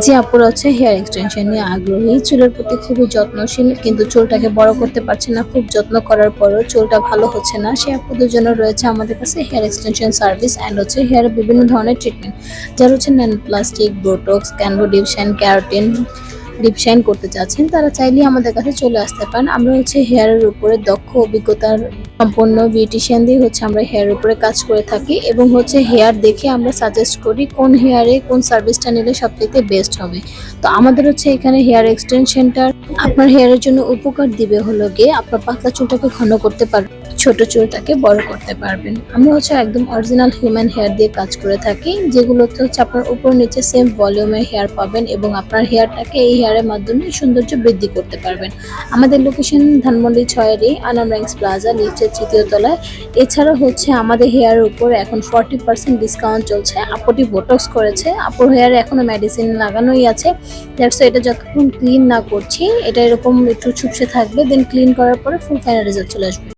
যে আপুরা হচ্ছে হেয়ার এক্সটেনশন নিয়ে আগ্রহী, চুলের প্রতি খুবই যত্নশীল কিন্তু চুলটাকে বড় করতে পারছে না, খুব যত্ন করার পরও চুলটা ভালো হচ্ছে না, সে আপুদের জন্য রয়েছে আমাদের কাছে হেয়ার এক্সটেনশন সার্ভিস অ্যান্ড হচ্ছে হেয়ার বিভিন্ন ধরনের ট্রিটমেন্ট, যারা হচ্ছে ন্যানোপ্লাস্টিক, বোটক্স, ক্যানভো ডিপশাইন, ক্যারাটিন ডিপশাইন করতে চাচ্ছেন তারা চাইলেই আমাদের কাছে চলে আসতে পারেন। আমরা হচ্ছে হেয়ারের উপরে দক্ষ অভিজ্ঞতার সম্পন্ন বিউটিশিয়ান দিয়ে হচ্ছে আমরা হেয়ারের উপরে কাজ করে থাকি এবং হচ্ছে হেয়ার দেখে আমরা সাজেস্ট করি কোন হেয়ারে কোন সার্ভিসটা নিলে সবচেয়ে বেস্ট হবে। তো আমাদের হচ্ছে এখানে হেয়ার এক্সটেনশনটা আপনার হেয়ারের জন্য উপকার দিবে হলো গিয়ে আপনার পাতলা চুলটাকে ঘন করতে পারবেন, ছোট চুলটাকে বড় করতে পারবেন। আমরা হচ্ছে একদম অরিজিনাল হিউম্যান হেয়ার দিয়ে কাজ করে থাকি, যেগুলোতে হচ্ছে আপনার উপর নিচে সেম ভলিউমের হেয়ার পাবেন এবং আপনার হেয়ারটাকে এই হেয়ারের মাধ্যমে সৌন্দর্য বৃদ্ধি করতে পারবেন। আমাদের লোকেশন ধানমন্ডি 6 আনাম রাইংস প্লাজা, লিফটের 3য় তলায়। এছাড়া হচ্ছে আমাদের হেয়ারের উপর এখন 40% ডিসকাউন্ট চলছে। আপুটি বোটক্স করেছে, আপুর হেয়ারে এখনো মেডিসিন লাগানোই আছে। দ্যাটস এটা যতক্ষণ ক্লিন না করছি এটা এরকম একটু ছুপসে থাকবে, দেন ক্লিন করার পরে ফুল ফাইনাল রেজাল্ট চলে আসবে।